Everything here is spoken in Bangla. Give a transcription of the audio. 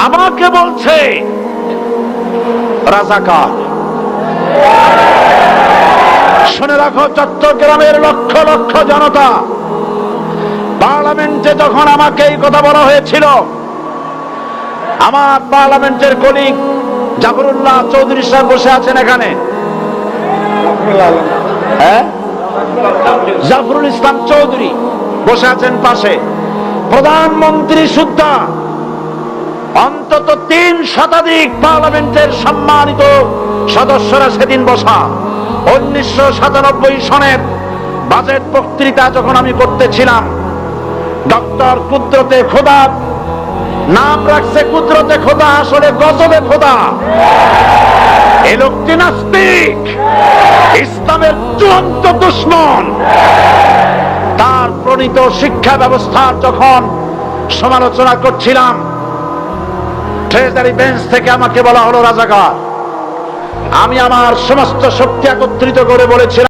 আমাকে বলছে রাজাকার। শুনে রাখো, চট্টগ্রামের লক্ষ লক্ষ জনতা, পার্লামেন্টে যখন আমাকে এই কথা বলা হয়েছিল, আমার পার্লামেন্টের কলিগ জাফরুল্লাহ চৌধুরী সাহেব বসে আছেন এখানে, হ্যাঁ, জাফরুল ইসলাম চৌধুরী বসে আছেন পাশে, প্রধানমন্ত্রী সুদ্ধা, অন্তত 3 শতাধিক পার্লামেন্টের সম্মানিত সদস্যরা সেদিন বসা। 1997 সনের বাজেট বক্তৃতা যখন আমি করতেছিলাম, ডক্টর কুদরতে খোদা, নাম রাখছে কুদরতে খোদা, আসলে গজবে খোদা। এই লোকটি নাস্তিক, ইসলামের চূড়ান্ত দুশমন। তার প্রণীত শিক্ষা ব্যবস্থার যখন সমালোচনা করছিলাম, ট্রেজারি বেঞ্চ থেকে আমাকে বলা হলো রাজাকার। আমি আমার সমস্ত শক্তি একত্রিত করে বলেছিলাম,